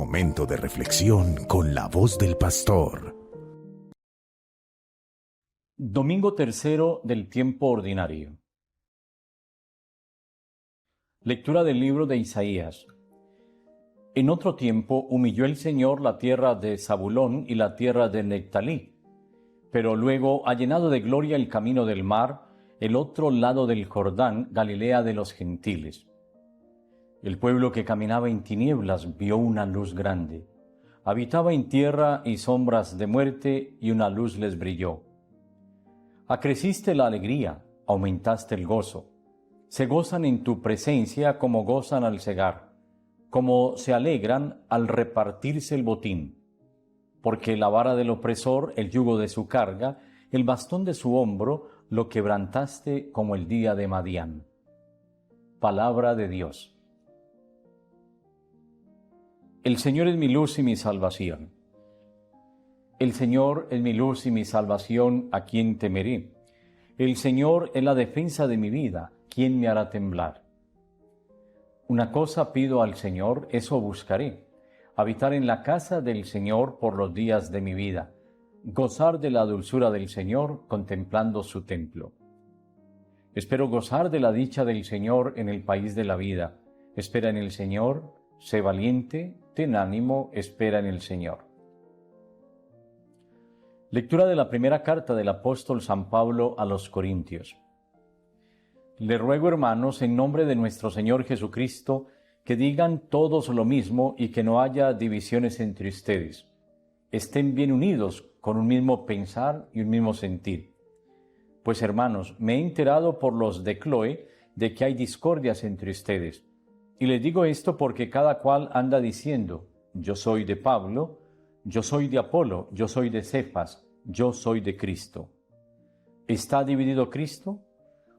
momento de reflexión con la voz del pastor. Domingo tercero del tiempo ordinario. Lectura del libro de Isaías. En otro tiempo humilló el Señor la tierra de Zabulón y la tierra de Neftalí, pero luego ha llenado de gloria el camino del mar, el otro lado del Jordán, Galilea de los gentiles. El pueblo que caminaba en tinieblas vio una luz grande. Habitaba en tierra y sombras de muerte, y una luz les brilló. Acreciste la alegría, aumentaste el gozo. Se gozan en tu presencia como gozan al segar, como se alegran al repartirse el botín. Porque la vara del opresor, el yugo de su carga, el bastón de su hombro, lo quebrantaste como el día de Madián. Palabra de Dios. El Señor es mi luz y mi salvación. El Señor es mi luz y mi salvación, ¿a quién temeré? El Señor es la defensa de mi vida, ¿quién me hará temblar? Una cosa pido al Señor, eso buscaré, habitar en la casa del Señor por los días de mi vida, gozar de la dulzura del Señor contemplando su templo. Espero gozar de la dicha del Señor en el país de la vida. Espera en el Señor, sé valiente, ten ánimo, espera en el Señor. Lectura de la primera carta del apóstol San Pablo a los Corintios. Le ruego, hermanos, en nombre de nuestro Señor Jesucristo, que digan todos lo mismo y que no haya divisiones entre ustedes. Estén bien unidos con un mismo pensar y un mismo sentir. Pues, hermanos, me he enterado por los de Cloé de que hay discordias entre ustedes. Y les digo esto porque cada cual anda diciendo, yo soy de Pablo, yo soy de Apolo, yo soy de Cefas, yo soy de Cristo. ¿Está dividido Cristo?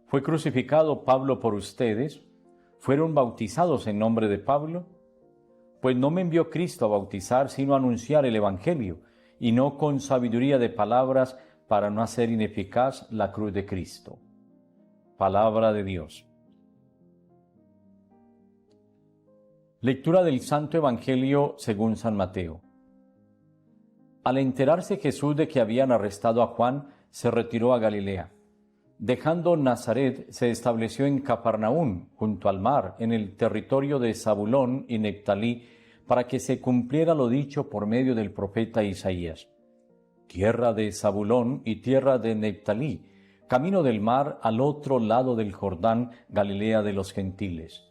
¿Fue crucificado Pablo por ustedes? ¿Fueron bautizados en nombre de Pablo? Pues no me envió Cristo a bautizar, sino a anunciar el Evangelio, y no con sabiduría de palabras para no hacer ineficaz la cruz de Cristo. Palabra de Dios. Lectura del Santo Evangelio según San Mateo. Al enterarse Jesús de que habían arrestado a Juan, se retiró a Galilea. Dejando Nazaret, se estableció en Capernaum, junto al mar, en el territorio de Zabulón y Neftalí, para que se cumpliera lo dicho por medio del profeta Isaías. Tierra de Zabulón y tierra de Neftalí, camino del mar al otro lado del Jordán, Galilea de los gentiles.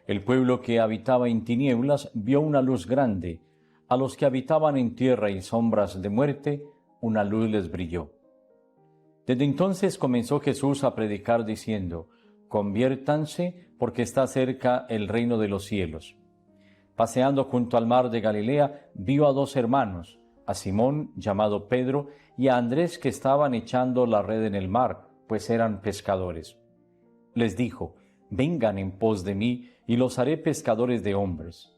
El pueblo que habitaba en tinieblas vio una luz grande. A los que habitaban en tierra y sombras de muerte, una luz les brilló. Desde entonces comenzó Jesús a predicar diciendo, conviértanse porque está cerca el reino de los cielos. Paseando junto al mar de Galilea, vio a dos hermanos, a Simón, llamado Pedro, y a Andrés, que estaban echando la red en el mar, pues eran pescadores. Les dijo, vengan en pos de mí, y los haré pescadores de hombres.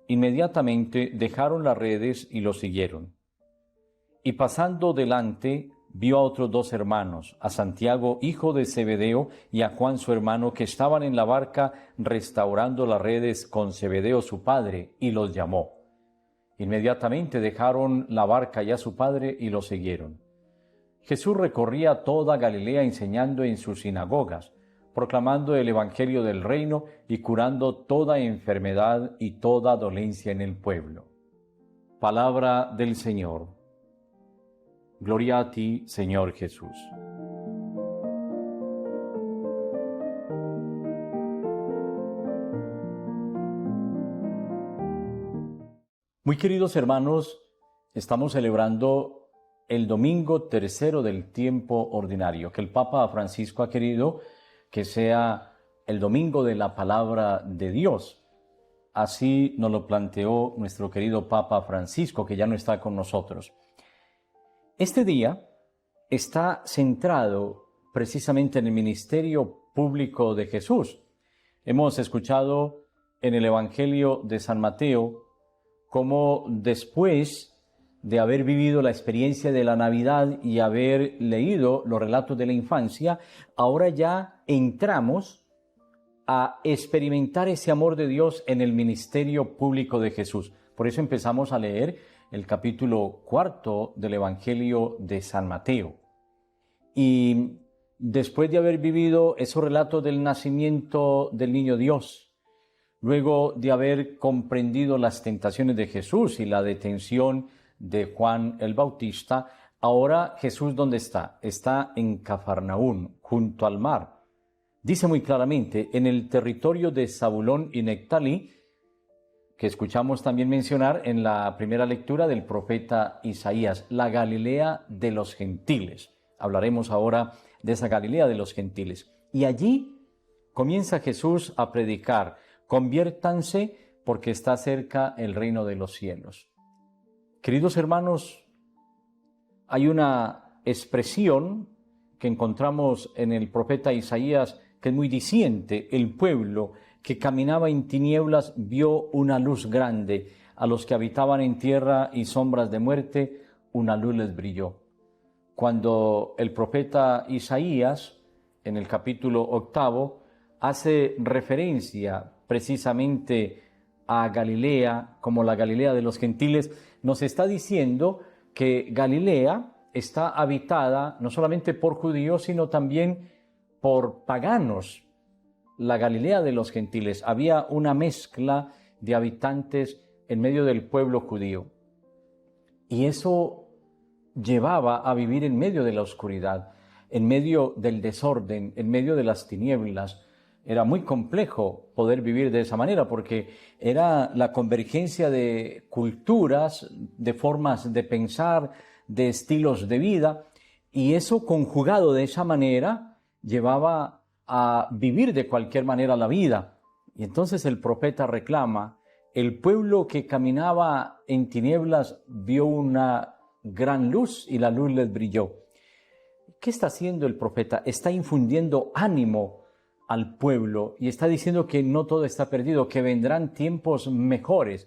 Inmediatamente dejaron las redes y los siguieron. Y pasando delante, vio a otros dos hermanos, a Santiago, hijo de Zebedeo, y a Juan su hermano, que estaban en la barca restaurando las redes con Zebedeo su padre, y los llamó. Inmediatamente dejaron la barca y a su padre y lo siguieron. Jesús recorría toda Galilea enseñando en sus sinagogas, proclamando el evangelio del reino y curando toda enfermedad y toda dolencia en el pueblo. Palabra del Señor. Gloria a ti, Señor Jesús. Muy queridos hermanos, estamos celebrando el domingo tercero del tiempo ordinario, que el Papa Francisco ha querido que sea el domingo de la palabra de Dios. Así nos lo planteó nuestro querido Papa Francisco, que ya no está con nosotros. Este día está centrado precisamente en el ministerio público de Jesús. Hemos escuchado en el Evangelio de San Mateo cómo después de haber vivido la experiencia de la Navidad y haber leído los relatos de la infancia, ahora ya entramos a experimentar ese amor de Dios en el ministerio público de Jesús. Por Por eso empezamos a leer el capítulo 4 del Evangelio de San Mateo. Y después de haber vivido esos relatos del nacimiento del niño Dios, luego de haber comprendido las tentaciones de Jesús y la detención de Juan el Bautista, ahora Jesús, ¿dónde está? Está en Cafarnaún, junto al mar. Dice muy claramente, en el territorio de Zabulón y Nectalí, que escuchamos también mencionar en la primera lectura del profeta Isaías, la Galilea de los gentiles. Hablaremos ahora de esa Galilea de los gentiles. Y allí comienza Jesús a predicar, conviértanse porque está cerca el reino de los cielos. Queridos hermanos, hay una expresión que encontramos en el profeta Isaías que es muy diciente. El pueblo que caminaba en tinieblas vio una luz grande. A los que habitaban en tierra y sombras de muerte, una luz les brilló. Cuando el profeta Isaías, en el capítulo 8, hace referencia precisamente a Galilea como la Galilea de los gentiles, nos está diciendo que Galilea está habitada no solamente por judíos, sino también por paganos. La Galilea de los gentiles, había una mezcla de habitantes en medio del pueblo judío. Y eso llevaba a vivir en medio de la oscuridad, en medio del desorden, en medio de las tinieblas. Era muy complejo poder vivir de esa manera porque era la convergencia de culturas, de formas de pensar, de estilos de vida, y eso conjugado de esa manera llevaba a vivir de cualquier manera la vida. Y entonces el profeta reclama, el pueblo que caminaba en tinieblas vio una gran luz y la luz les brilló. ¿Qué está haciendo el profeta? Está infundiendo ánimo al pueblo y está diciendo que no todo está perdido, que vendrán tiempos mejores.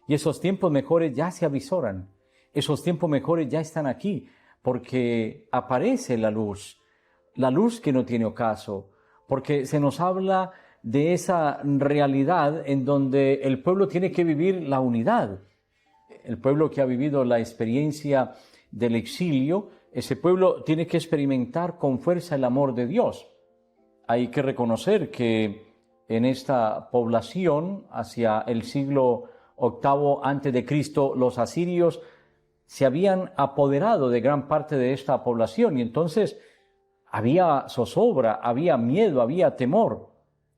Y esos tiempos mejores ya se avisoran. Esos tiempos mejores ya están aquí porque aparece la luz que no tiene ocaso, porque se nos habla de esa realidad en donde el pueblo tiene que vivir la unidad. El pueblo que ha vivido la experiencia del exilio, ese pueblo tiene que experimentar con fuerza el amor de Dios. Hay que reconocer que en esta población, hacia el siglo VIII a.C., los asirios se habían apoderado de gran parte de esta población y entonces había zozobra, había miedo, había temor.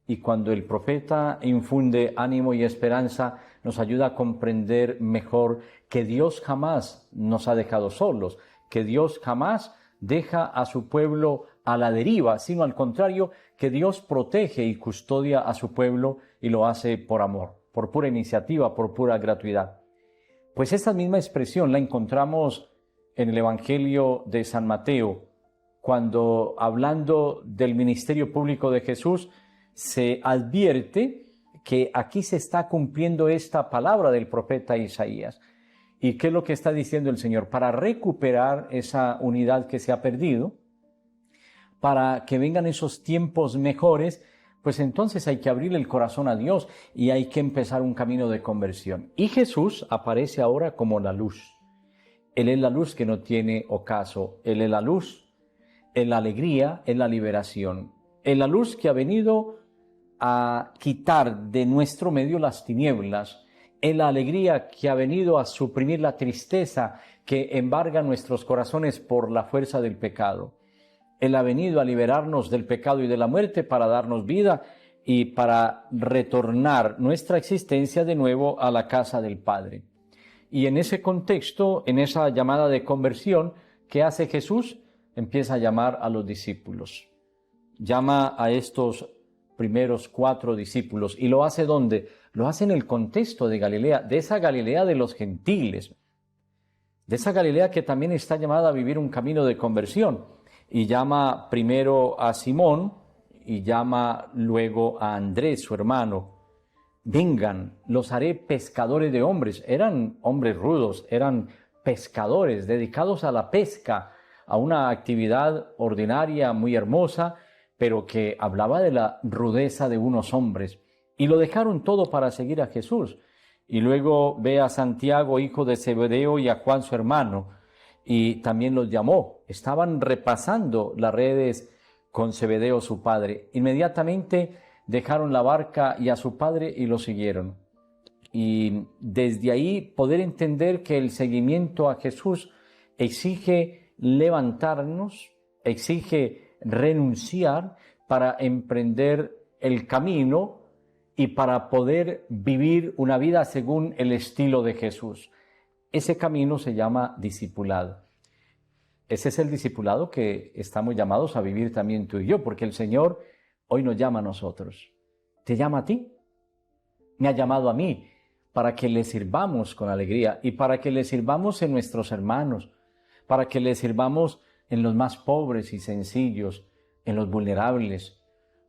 Y cuando el profeta infunde ánimo y esperanza, nos ayuda a comprender mejor que Dios jamás nos ha dejado solos, que Dios jamás deja a su pueblo a la deriva, sino al contrario, que Dios protege y custodia a su pueblo y lo hace por amor, por pura iniciativa, por pura gratuidad. Pues esta misma expresión la encontramos en el Evangelio de San Mateo, cuando hablando del ministerio público de Jesús, se advierte que aquí se está cumpliendo esta palabra del profeta Isaías. ¿Y qué es lo que está diciendo el Señor? Para recuperar esa unidad que se ha perdido, para que vengan esos tiempos mejores, pues entonces hay que abrir el corazón a Dios y hay que empezar un camino de conversión. Y Jesús aparece ahora como la luz. Él es la luz que no tiene ocaso. Él es la luz, es la alegría, es la liberación. Es la luz que ha venido a quitar de nuestro medio las tinieblas. Es la alegría que ha venido a suprimir la tristeza que embarga nuestros corazones por la fuerza del pecado. Él ha venido a liberarnos del pecado y de la muerte para darnos vida y para retornar nuestra existencia de nuevo a la casa del Padre. Y en ese contexto, en esa llamada de conversión, ¿qué hace Jesús? Empieza a llamar a los discípulos. Llama a estos primeros 4 discípulos. ¿Y lo hace dónde? Lo hace en el contexto de Galilea, de esa Galilea de los gentiles, de esa Galilea que también está llamada a vivir un camino de conversión. Y llama primero a Simón y llama luego a Andrés, su hermano. Vengan, los haré pescadores de hombres. Eran hombres rudos, eran pescadores dedicados a la pesca, a una actividad ordinaria muy hermosa, pero que hablaba de la rudeza de unos hombres. Y lo dejaron todo para seguir a Jesús. Y luego ve a Santiago, hijo de Zebedeo, y a Juan, su hermano, y también los llamó. Estaban repasando las redes con Zebedeo, su padre. Inmediatamente dejaron la barca y a su padre y lo siguieron. Y desde ahí poder entender que el seguimiento a Jesús exige levantarnos, exige renunciar para emprender el camino y para poder vivir una vida según el estilo de Jesús. Ese camino se llama discipulado. Ese es el discipulado que estamos llamados a vivir también tú y yo, porque el Señor hoy nos llama a nosotros. ¿Te llama a ti? Me ha llamado a mí para que le sirvamos con alegría y para que le sirvamos en nuestros hermanos, para que le sirvamos en los más pobres y sencillos, en los vulnerables,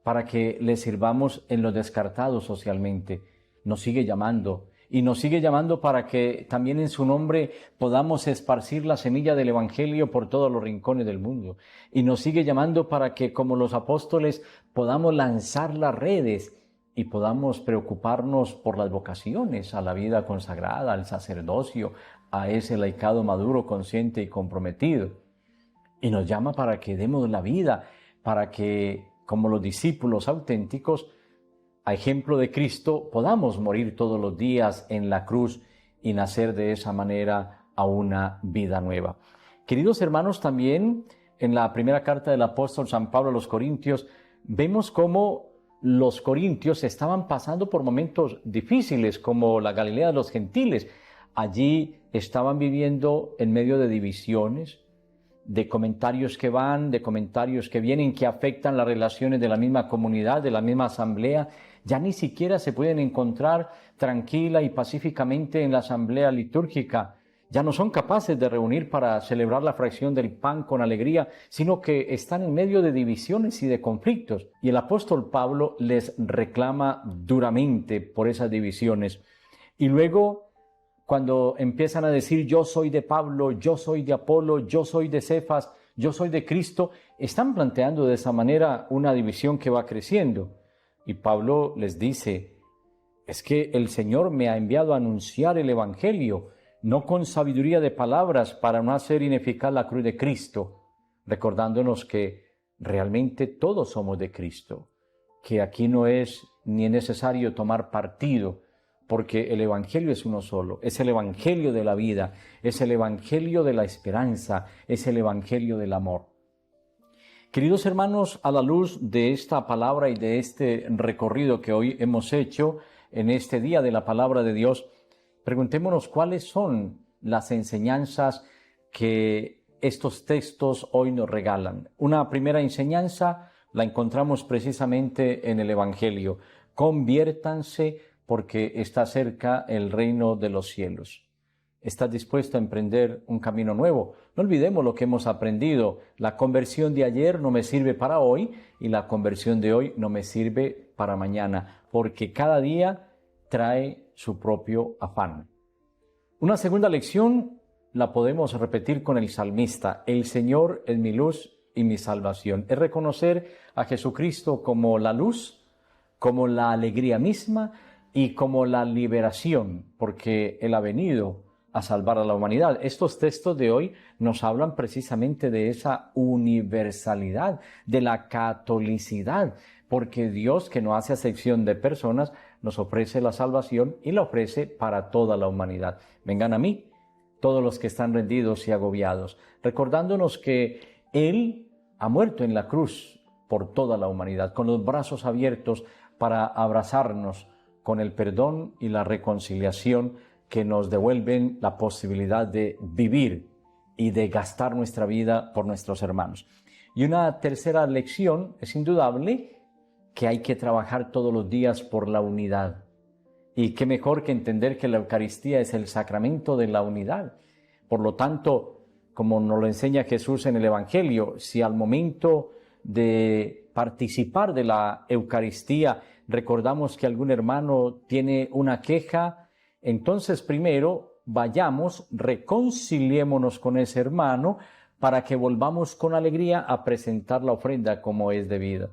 para que le sirvamos en los descartados socialmente. Nos sigue llamando y nos sigue llamando para que también en su nombre podamos esparcir la semilla del Evangelio por todos los rincones del mundo. Y nos sigue llamando para que, como los apóstoles, podamos lanzar las redes y podamos preocuparnos por las vocaciones a la vida consagrada, al sacerdocio, a ese laicado maduro, consciente y comprometido. Y nos llama para que demos la vida, para que, como los discípulos auténticos, a ejemplo de Cristo, podamos morir todos los días en la cruz y nacer de esa manera a una vida nueva. Queridos hermanos, también en la primera carta del apóstol San Pablo a los Corintios, vemos cómo los corintios estaban pasando por momentos difíciles, como la Galilea de los gentiles. Allí estaban viviendo en medio de divisiones, de comentarios que van, de comentarios que vienen, que afectan las relaciones de la misma comunidad, de la misma asamblea. Ya ni siquiera se pueden encontrar tranquila y pacíficamente en la asamblea litúrgica. Ya no son capaces de reunir para celebrar la fracción del pan con alegría, sino que están en medio de divisiones y de conflictos. Y el apóstol Pablo les reclama duramente por esas divisiones. Y luego, cuando empiezan a decir yo soy de Pablo, yo soy de Apolo, yo soy de Cefas, yo soy de Cristo, están planteando de esa manera una división que va creciendo. Y Pablo les dice, es que el Señor me ha enviado a anunciar el Evangelio, no con sabiduría de palabras para no hacer ineficaz la cruz de Cristo, recordándonos que realmente todos somos de Cristo, que aquí no es ni necesario tomar partido, porque el Evangelio es uno solo, es el Evangelio de la vida, es el Evangelio de la esperanza, es el Evangelio del amor. Queridos hermanos, a la luz de esta palabra y de este recorrido que hoy hemos hecho en este día de la palabra de Dios, preguntémonos cuáles son las enseñanzas que estos textos hoy nos regalan. Una primera enseñanza la encontramos precisamente en el Evangelio. Conviértanse porque está cerca el reino de los cielos. ¿Estás dispuesto a emprender un camino nuevo? No olvidemos lo que hemos aprendido. La conversión de ayer no me sirve para hoy y la conversión de hoy no me sirve para mañana, porque cada día trae su propio afán. Una segunda lección la podemos repetir con el salmista. El Señor es mi luz y mi salvación. Es reconocer a Jesucristo como la luz, como la alegría misma y como la liberación, porque Él ha venido a salvar a la humanidad. Estos textos de hoy nos hablan precisamente de esa universalidad, de la catolicidad, porque Dios, que no hace acepción de personas, nos ofrece la salvación y la ofrece para toda la humanidad. Vengan a mí, todos los que están rendidos y agobiados, recordándonos que Él ha muerto en la cruz por toda la humanidad, con los brazos abiertos para abrazarnos con el perdón y la reconciliación que nos devuelven la posibilidad de vivir y de gastar nuestra vida por nuestros hermanos. Y una tercera lección es indudable que hay que trabajar todos los días por la unidad. Y qué mejor que entender que la Eucaristía es el sacramento de la unidad. Por lo tanto, como nos lo enseña Jesús en el Evangelio, si al momento de participar de la Eucaristía recordamos que algún hermano tiene una queja, entonces primero vayamos, reconciliémonos con ese hermano para que volvamos con alegría a presentar la ofrenda como es debida.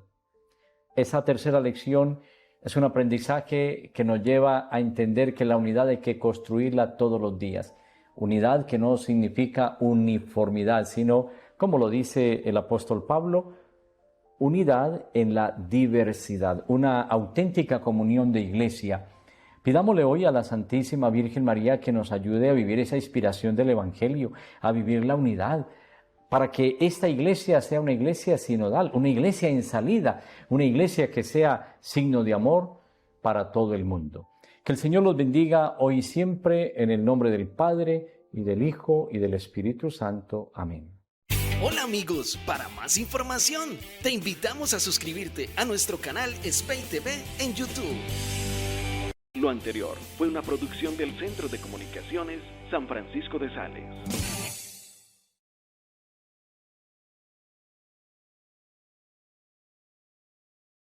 Esa tercera lección Es un aprendizaje que nos lleva a entender que la unidad hay que construirla todos los días. Unidad que no significa uniformidad, sino, como lo dice el apóstol Pablo, unidad en la diversidad, una auténtica comunión de iglesia. Pidámosle hoy a la Santísima Virgen María que nos ayude a vivir esa inspiración del Evangelio, a vivir la unidad, para que esta iglesia sea una iglesia sinodal, una iglesia en salida, una iglesia que sea signo de amor para todo el mundo. Que el Señor los bendiga hoy y siempre, en el nombre del Padre, y del Hijo, y del Espíritu Santo. Amén. Hola amigos, para más información, te invitamos a suscribirte a nuestro canal Spey TV en YouTube. Lo anterior fue una producción del Centro de Comunicaciones San Francisco de Sales.